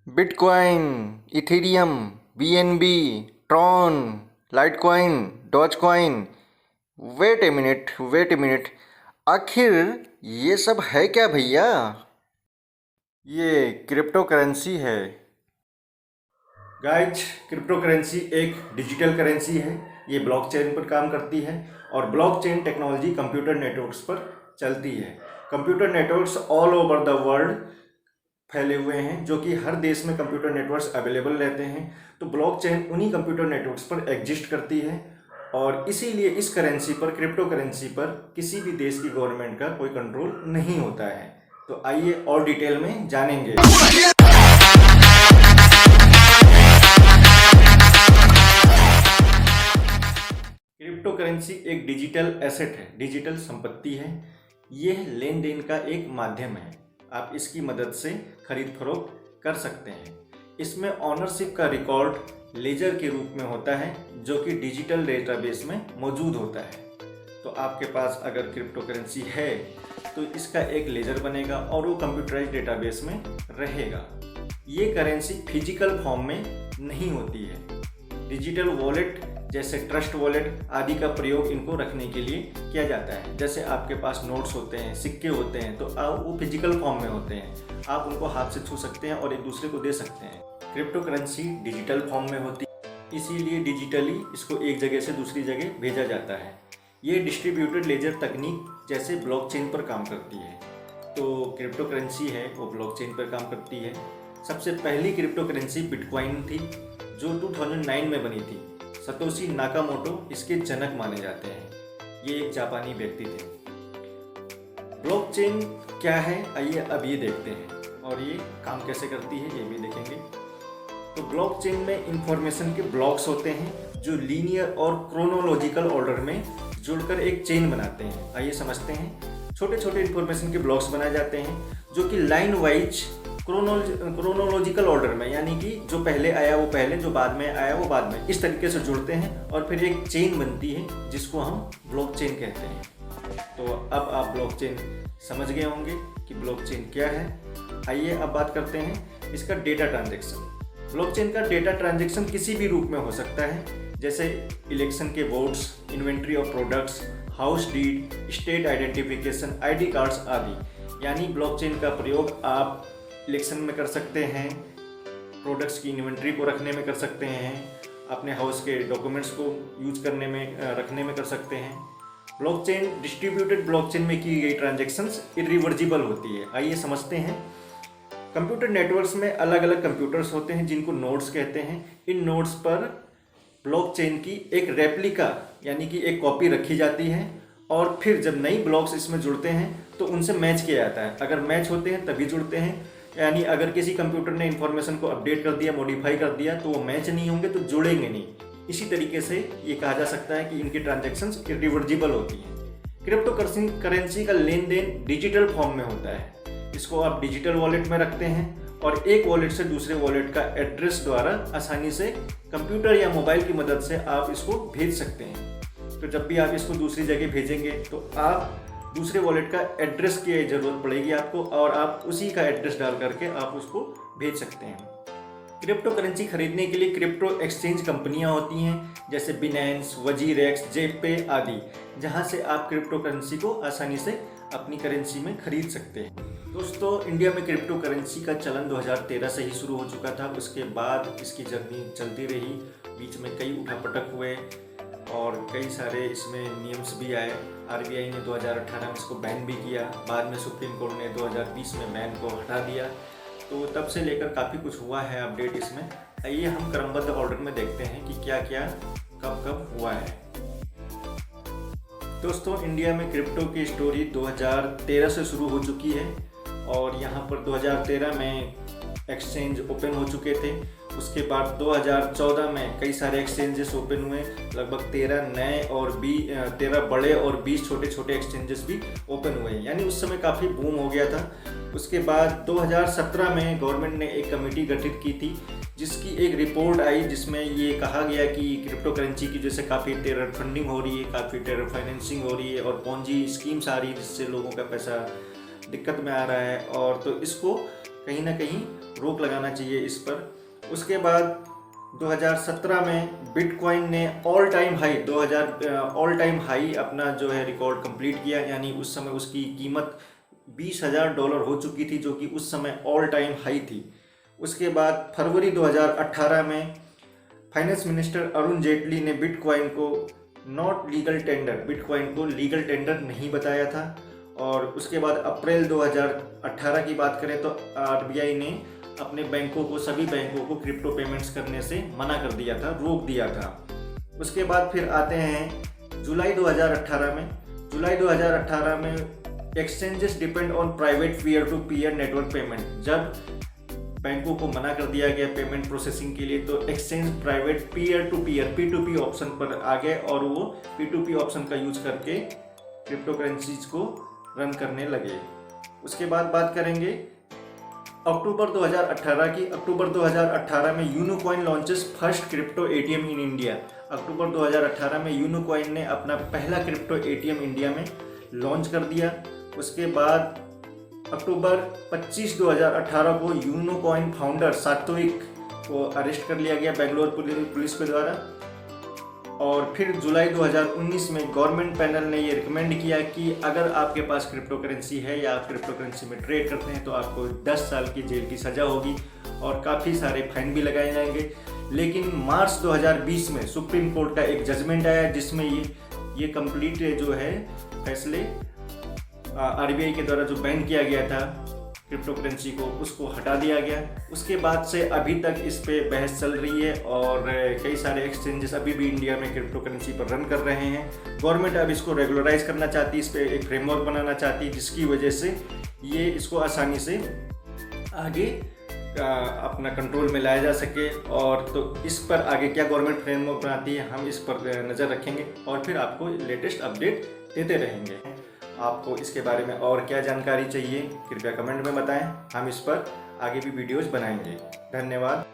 Bitcoin, Ethereum, BNB, Tron, Litecoin, Dogecoin. Wait a minute, आखिर ये सब है क्या भैया? ये क्रिप्टो करेंसी है गाइज। क्रिप्टो करेंसी एक डिजिटल करेंसी है। ये ब्लॉकचेन पर काम करती है और ब्लॉकचेन टेक्नोलॉजी कंप्यूटर नेटवर्क्स पर चलती है। Computer networks all over the world फैले हुए हैं, जो कि हर देश में कंप्यूटर नेटवर्क्स अवेलेबल रहते हैं। तो ब्लॉकचेन उन्हीं कंप्यूटर नेटवर्क्स पर एग्जिस्ट करती है और इसीलिए इस करेंसी पर, क्रिप्टो करेंसी पर, किसी भी देश की गवर्नमेंट का कोई कंट्रोल नहीं होता है। तो आइए और डिटेल में जानेंगे। क्रिप्टो करेंसी एक डिजिटल एसेट है, डिजिटल संपत्ति है। यह लेन देन का एक माध्यम है। आप इसकी मदद से खरीद फरोख्त कर सकते हैं। इसमें ऑनरशिप का रिकॉर्ड लेजर के रूप में होता है, जो कि डिजिटल डेटाबेस में मौजूद होता है। तो आपके पास अगर क्रिप्टो करेंसी है तो इसका एक लेजर बनेगा और वो कंप्यूटराइज्ड डेटाबेस में रहेगा। ये करेंसी फिजिकल फॉर्म में नहीं होती है। डिजिटल वॉलेट जैसे ट्रस्ट वॉलेट आदि का प्रयोग इनको रखने के लिए किया जाता है। जैसे आपके पास नोट्स होते हैं, सिक्के होते हैं, तो वो फिजिकल फॉर्म में होते हैं। आप उनको हाथ से छू सकते हैं और एक दूसरे को दे सकते हैं। क्रिप्टो करेंसी डिजिटल फॉर्म में होती है, इसीलिए डिजिटली इसको एक जगह से दूसरी जगह भेजा जाता है। ये डिस्ट्रीब्यूटेड लेजर तकनीक जैसे ब्लॉकचेन पर काम करती है। तो क्रिप्टो करेंसी है वो ब्लॉकचेन पर काम करती है। सबसे पहली क्रिप्टो करेंसी बिटकॉइन थी, जो 2009 में बनी थी। सतोशी नाकामोटो इसके जनक माने जाते हैं। ये एक जापानी व्यक्ति थे। ब्लॉकचेन क्या है, आइए अब ये देखते हैं और ये काम कैसे करती है ये भी देखेंगे। तो ब्लॉकचेन में इंफॉर्मेशन के ब्लॉक्स होते हैं, जो लीनियर और क्रोनोलॉजिकल ऑर्डर में जुड़कर एक चेन बनाते हैं। आइए समझते हैं। छोटे छोटे इंफॉर्मेशन के ब्लॉक्स बनाए जाते हैं, जो कि लाइन वाइज क्रोनोलॉजिकल ऑर्डर में, यानी कि जो पहले आया वो पहले, जो बाद में आया वो बाद में, इस तरीके से जुड़ते हैं और फिर एक चेन बनती है, जिसको हम ब्लॉकचेन कहते हैं। तो अब आप ब्लॉकचेन समझ गए होंगे कि ब्लॉकचेन क्या है। आइए अब बात करते हैं इसका डेटा ट्रांजैक्शन। ब्लॉकचेन का डेटा ट्रांजैक्शन किसी भी रूप में हो सकता है, जैसे इलेक्शन के votes, inventory of products, house deed, state identification, ID cards आदि। यानी ब्लॉकचेन का प्रयोग आप इलेक्शन में कर सकते हैं, प्रोडक्ट्स की इन्वेंट्री को रखने में कर सकते हैं, अपने हाउस के डॉक्यूमेंट्स को यूज करने में रखने में कर सकते हैं। ब्लॉकचेन, डिस्ट्रीब्यूटेड ब्लॉकचेन में की गई ट्रांजैक्शंस इरिवर्जिबल होती है। आइए समझते हैं। कंप्यूटर नेटवर्क्स में अलग अलग कंप्यूटर्स होते हैं, जिनको नोड्स कहते हैं। इन नोड्स पर ब्लॉकचेन की एक रेप्लिका यानी कि एक कॉपी रखी जाती है और फिर जब नई ब्लॉक्स इसमें जुड़ते हैं तो उनसे मैच किया जाता है। अगर मैच होते हैं तभी जुड़ते हैं, यानी अगर किसी कंप्यूटर ने इन्फॉर्मेशन को अपडेट कर दिया, मॉडिफाई कर दिया, तो वो मैच नहीं होंगे तो जुड़ेंगे नहीं। इसी तरीके से ये कहा जा सकता है कि इनकी ट्रांजैक्शंस इरिवर्जिबल होती हैं। क्रिप्टो करेंसी का लेन देन डिजिटल फॉर्म में होता है। इसको आप डिजिटल वॉलेट में रखते हैं और एक वॉलेट से दूसरे वॉलेट का एड्रेस द्वारा आसानी से कंप्यूटर या मोबाइल की मदद से आप इसको भेज सकते हैं। तो जब भी आप इसको दूसरी जगह भेजेंगे तो आप दूसरे वॉलेट का एड्रेस की ज़रूरत पड़ेगी आपको, और आप उसी का एड्रेस डाल करके आप उसको भेज सकते हैं। क्रिप्टो करेंसी खरीदने के लिए क्रिप्टो एक्सचेंज कंपनियां होती हैं, जैसे बिनेंस, वजीरेक्स, जेपे आदि, जहां से आप क्रिप्टो करेंसी को आसानी से अपनी करेंसी में खरीद सकते हैं। दोस्तों, इंडिया में क्रिप्टो करेंसी का चलन 2013 से ही शुरू हो चुका था। उसके बाद इसकी जर्नी चलती रही, बीच में कई उठापटक हुए और कई सारे इसमें नियम्स भी आए। आरबीआई ने 2018 में इसको बैन भी किया, बाद में सुप्रीम कोर्ट ने 2020 में बैन को हटा दिया। तो तब से लेकर काफ़ी कुछ हुआ है अपडेट इसमें। आइए हम क्रमबद्ध ऑर्डर में देखते हैं कि क्या क्या कब कब हुआ है। दोस्तों, इंडिया में क्रिप्टो की स्टोरी 2013 से शुरू हो चुकी है और यहाँ पर 2013 में एक्सचेंज ओपन हो चुके थे। उसके बाद 2014 में कई सारे एक्सचेंजेस ओपन हुए, लगभग 13 नए और 13 बड़े और 20 छोटे छोटे एक्सचेंजेस भी ओपन हुए, यानी उस समय काफ़ी बूम हो गया था। उसके बाद 2017 में गवर्नमेंट ने एक कमेटी गठित की थी, जिसकी एक रिपोर्ट आई, जिसमें ये कहा गया कि क्रिप्टो करेंसी की जैसे काफ़ी टेरर फंडिंग हो रही है, काफ़ी टेरर फाइनेंसिंग हो रही है और पोंजी स्कीम्स आ रही है, जिससे लोगों का पैसा दिक्कत में आ रहा है, और तो इसको कहीं ना कहीं रोक लगाना चाहिए इस पर। उसके बाद 2017 में बिटकॉइन ने ऑल टाइम हाई अपना जो है रिकॉर्ड कंप्लीट किया, यानी उस समय उसकी कीमत $20,000 हो चुकी थी, जो कि उस समय ऑल टाइम हाई थी। उसके बाद फरवरी 2018 में फाइनेंस मिनिस्टर अरुण जेटली ने बिटकॉइन को लीगल टेंडर नहीं बताया था। और उसके बाद अप्रैल 2018 की बात करें तो आरबीआई ने अपने सभी बैंकों को क्रिप्टो पेमेंट्स करने से मना कर दिया था, रोक दिया था। उसके बाद फिर आते हैं जुलाई 2018 में exchanges depend on private peer to peer network payment. जब बैंकों को मना कर दिया गया पेमेंट प्रोसेसिंग के लिए, तो exchange private peer to peer P2P option पर आ गए और वो P2P ऑप्शन का यूज करके क्रिप्टो करेंसीज को रन करने लगे। उसके बाद बात करेंगे अक्टूबर 2018 में Unocoin launches first crypto ATM in India. अक्टूबर 2018 में यूनोकॉइन ने अपना पहला क्रिप्टो ATM इंडिया में लॉन्च कर दिया। उसके बाद अक्टूबर 25, 2018 को यूनोकॉइन फाउंडर सात्विक को अरेस्ट कर लिया गया बेंगलोर पुलिस के द्वारा। और फिर जुलाई 2019 में गवर्नमेंट पैनल ने ये रिकमेंड किया कि अगर आपके पास क्रिप्टो करेंसी है या आप क्रिप्टो करेंसी में ट्रेड करते हैं तो आपको 10 साल की जेल की सज़ा होगी और काफ़ी सारे फाइन भी लगाए जाएंगे। लेकिन मार्च 2020 में सुप्रीम कोर्ट का एक जजमेंट आया जिसमें ये कंप्लीट जो है फैसले आरबीआई के द्वारा जो बैन किया गया था क्रिप्टो करेंसी को, उसको हटा दिया गया। उसके बाद से अभी तक इस पे बहस चल रही है और कई सारे एक्सचेंजेस अभी भी इंडिया में क्रिप्टो करेंसी पर रन कर रहे हैं। गवर्नमेंट अब इसको रेगुलराइज करना चाहती है, इस पे एक फ्रेमवर्क बनाना चाहती है जिसकी वजह से ये इसको आसानी से आगे अपना कंट्रोल में लाया जा सके। और तो इस पर आगे क्या गवर्नमेंट फ्रेमवर्क बनाती है हम इस पर नज़र रखेंगे और फिर आपको लेटेस्ट अपडेट देते रहेंगे। आपको इसके बारे में और क्या जानकारी चाहिए कृपया कमेंट में बताएं, हम इस पर आगे भी वीडियोज़ बनाएंगे। धन्यवाद।